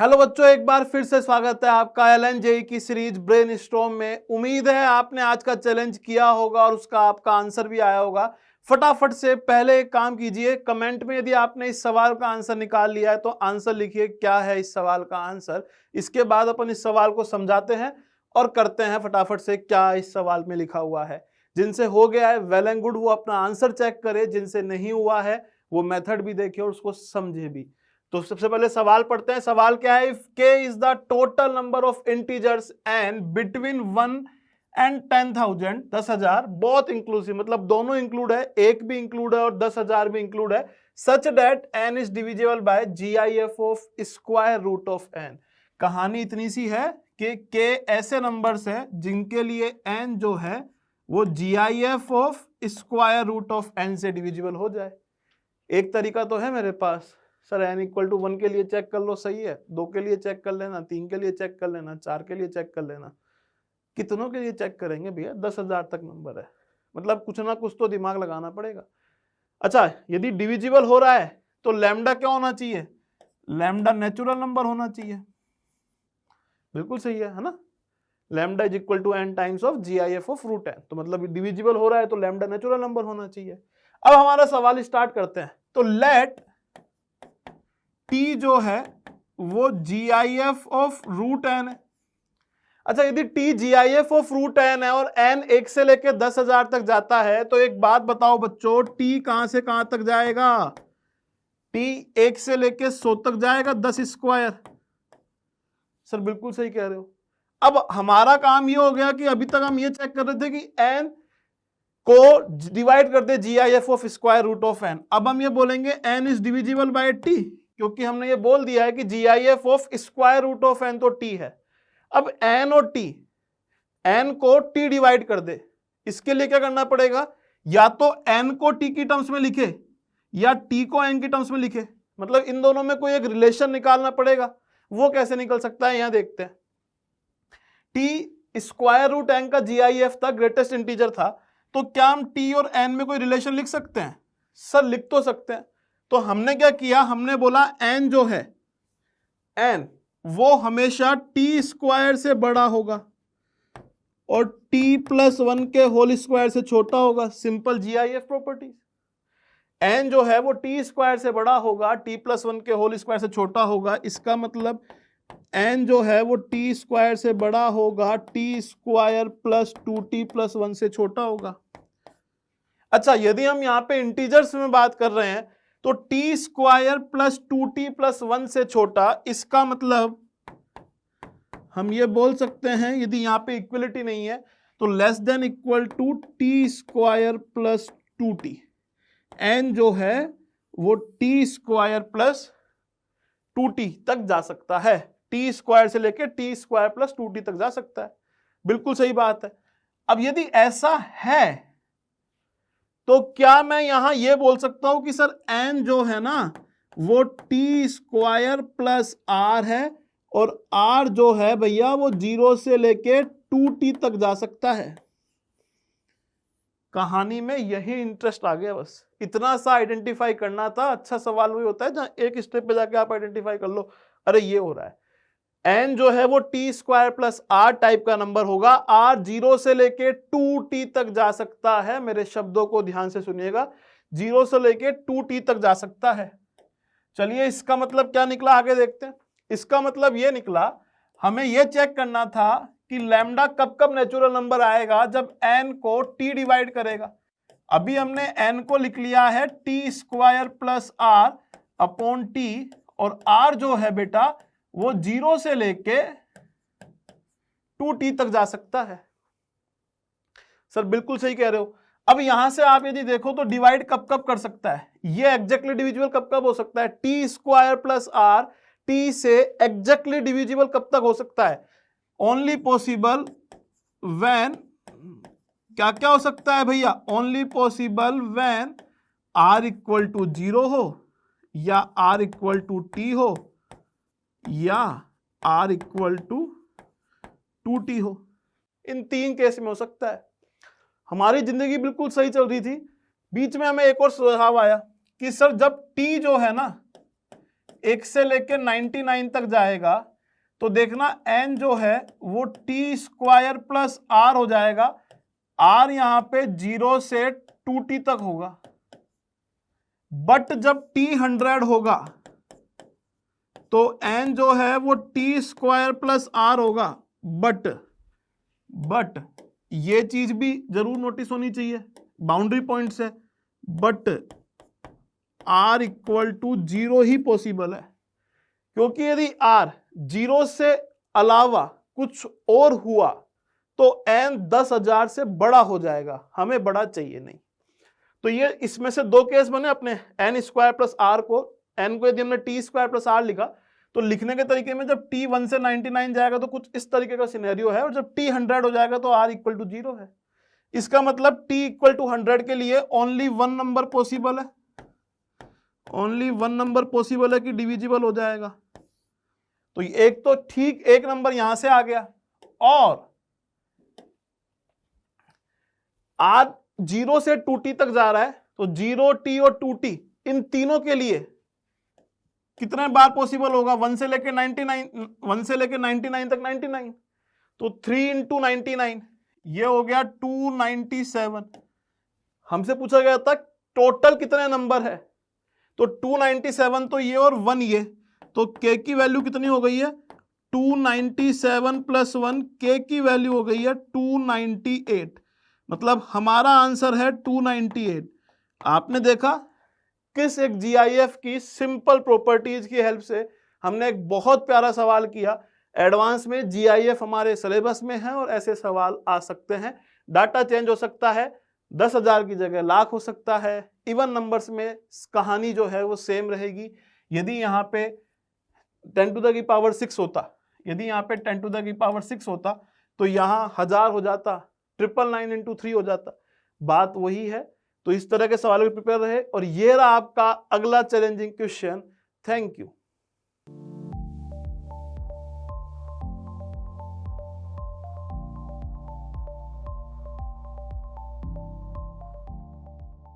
Hello बच्चों, एक बार फिर से स्वागत है आपका एलएनजेई की सीरीज ब्रेनस्टॉर्म में। उम्मीद है आपने आज का चैलेंज किया होगा और उसका आपका आंसर भी आया होगा। फटाफट से पहले एक काम कीजिए, कमेंट में यदि आपने इस सवाल का आंसर निकाल लिया है तो आंसर लिखिए क्या है इस सवाल का आंसर। इसके बाद अपन इस सवाल को समझाते हैं और करते हैं फटाफट से क्या इस सवाल में लिखा हुआ है। जिनसे हो गया है वेल एंड गुड, वो अपना आंसर चेक करे। जिनसे नहीं हुआ है वो मेथड भी देखे और उसको समझे भी। तो सबसे पहले सवाल पढ़ते हैं। सवाल क्या है? If k is the total number of integers n between 1 and 10,000, 10,000, बहुत इंक्लूसिव, मतलब दोनों इंक्लूड है, एक भी इंक्लूड है और 10,000 भी इंक्लूड है, such that n is divisible by GIF of square root of n। कहानी इतनी सी है कि k ऐसे नंबर्स है जिनके लिए n जो है वो GIF of square root of n से डिविजिबल हो जाए। एक तरीका तो है मेरे पास, सर n इक्वल टू 1 के लिए चेक कर लो, सही है, 2 के लिए चेक कर लेना, 3 के लिए चेक कर लेना, 4 के लिए चेक कर लेना। कितनों के लिए चेक करेंगे भैया? 10,000 तक नंबर है, मतलब कुछ ना कुछ तो दिमाग लगाना पड़ेगा। अच्छा, यदि डिविजिबल हो रहा है तो लैम्डा क्या होना चाहिए? लैम्डा नेचुरल नंबर होना चाहिए। बिल्कुल सही है ना? Lambda is equal to n times of GIF of root n। तो मतलब डिविजिबल हो रहा है तो लैम्डा नेचुरल नंबर होना चाहिए। अब हमारा सवाल स्टार्ट करते हैं। तो लेट t जो है वो GIF ऑफ रूट n है। अच्छा, यदि t GIF of root n है और n 1 से लेके 10,000 तक जाता है तो एक बात बताओ बच्चों, t कहां से कहां तक जाएगा? t 1 से लेके 100 तक जाएगा, 10 स्क्वायर। सर बिल्कुल सही कह रहे हो। अब हमारा काम ये हो गया कि अभी तक हम ये चेक कर रहे थे कि n को डिवाइड कर दे GIF of square root of n। अब हम ये बोलेंगे n is divisible by t, क्योंकि हमने ये बोल दिया है कि GIF of square root of n तो t है। अब n और t, n को t डिवाइड कर दे। इसके लिए क्या करना पड़ेगा? या तो n को t की टर्म्स में लिखे या t को n की टर्म्स में लिखे, मतलब इन दोनों में कोई एक रिलेशन निकालना पड़ेगा। वो कैसे निकल सकता है, यहां देखते हैं। t स्क्वायर रूट n का GIF था, ग्रेटेस्ट इंटीजर था, तो क्या हम t और n में कोई रिलेशन लिख सकते हैं? सर लिख तो सकते हैं। तो हमने क्या किया, हमने बोला n जो है, n वो हमेशा t स्क्वायर से बड़ा होगा और t प्लस 1 के होल स्क्वायर से छोटा होगा। Simple GIF property. n जो है वो t स्क्वायर से बड़ा होगा, t प्लस 1 के होल स्क्वायर से छोटा होगा। इसका मतलब n जो है वो t स्क्वायर से बड़ा होगा, t square plus 2t plus 1 से छोटा होगा। अच्छा, यदि हम यहाँ पे इंटीजर्स में बात कर रहे हैं तो t square plus 2t plus 1 से छोटा, इसका मतलब हम ये बोल सकते हैं, यदि यहाँ पे इक्वलिटी नहीं है तो less than equal to t square plus 2t। n जो है वो t स्क्वायर प्लस 2t तक जा सकता है, t स्क्वायर से लेके t स्क्वायर प्लस 2t तक जा सकता है। बिल्कुल सही बात है। अब यदि ऐसा है तो क्या मैं यहां यह बोल सकता हूं कि सर n जो है ना वो t स्क्वायर प्लस r है और r जो है भैया वो 0 से लेके 2t तक जा सकता है? कहानी में यही इंटरेस्ट आ गया, बस इतना सा आइडेंटिफाई करना था। अच्छा सवाल वही होता है जहां एक स्टेप पे जाके आप आइडेंटिफाई कर लो, अरे ये हो रहा है। n जो है वो t square plus r type का नंबर होगा, r 0 से लेके 2t तक जा सकता है। मेरे शब्दों को ध्यान से सुनिएगा, 0 से लेके 2t तक जा सकता है। चलिए, इसका मतलब क्या निकला, आगे देखते हैं। इसका मतलब ये निकला, हमें ये चेक करना था कि लैम्डा कब कब नेचुरल नंबर आएगा, जब n को t डिवाइड करेगा। अभी हमने n को लिख लिया है t square plus r upon t, और r जो है बेटा वो 0 से लेके 2t तक जा सकता है। सर बिल्कुल सही कह रहे हो। अब यहां से आप यदि देखो तो डिवाइड कब कब कर सकता है, ये एग्जैक्टली डिविजिबल कब कब हो सकता है? t square plus r t से एग्जैक्टली डिविजिबल कब तक हो सकता है? ओनली पॉसिबल व्हेन, क्या क्या हो सकता है भैया? Only possible when r equal to 0 हो, या r इक्वल टू t हो, या r इक्वल टू 2t हो। इन 3 केस में हो सकता है। हमारी जिंदगी बिल्कुल सही चल रही थी, बीच में हमें एक और सुझाव आया कि सर जब t जो है ना 1 से लेके 99 तक जाएगा तो देखना n जो है वो t स्क्वायर प्लस r हो जाएगा। r यहां पे 0 से 2t तक होगा, बट जब t 100 होगा तो n जो है वो t स्क्वायर प्लस r होगा। बट ये चीज भी जरूर नोटिस होनी चाहिए, बाउंड्री पॉइंट्स है, बट r इक्वल टू 0 ही पॉसिबल है, क्योंकि यदि r 0 से अलावा कुछ और हुआ तो n 10,000 से बड़ा हो जाएगा, हमें बड़ा चाहिए नहीं। तो ये इसमें से दो केस बने अपने, n स्क्वायर प्लस r को, n को यदि हमने t स्क्वायर प्लस r लिखा तो लिखने के तरीके में जब t 1 से 99 जाएगा तो कुछ इस तरीके का सिनेरियो है, और जब t 100 हो जाएगा तो r इक्वल टू 0 है। इसका मतलब t इक्वल टू 100 के लिए ओनली वन नंबर पॉसिबल है, ओनली वन नंबर पॉसिबल है कि डिविजिबल हो जाएगा। तो एक तो ठीक एक नंबर यहां से आ गया, और r 0 से 2t तक जा रहा है तो 0t और 2t इन तीनों के लिए कितने बार पॉसिबल होगा, 1 से लेके 99 तक 99, तो 3 इंटू 99 ये हो गया 297। हमसे पूछा गया था टोटल कितने नंबर है, तो 297 तो ये और 1 ये, तो k की वैल्यू कितनी हो गई है 297 प्लस 1, k की वैल्यू हो गई है 298, मतलब हमारा आंसर है 298। आपने देखा किस एक GIF की सिंपल प्रॉपर्टीज की हेल्प से हमने एक बहुत प्यारा सवाल किया। एडवांस में GIF हमारे सिलेबस में है और ऐसे सवाल आ सकते हैं। डाटा चेंज हो सकता है, 10,000 की जगह लाख हो सकता है। इवन नंबर्स में कहानी जो है वो सेम रहेगी। यदि यहाँ पे 10 टू द की पावर 6 होता, यदि यहाँ पे 10 टू द की पावर 6 होता तो यहाँ 1000 हो जाता, 999 इंटू 3 हो जाता। बात वही है। तो इस तरह के सवालों के प्रिपेयर रहे, और ये रहा आपका अगला चैलेंजिंग क्वेश्चन। Thank you.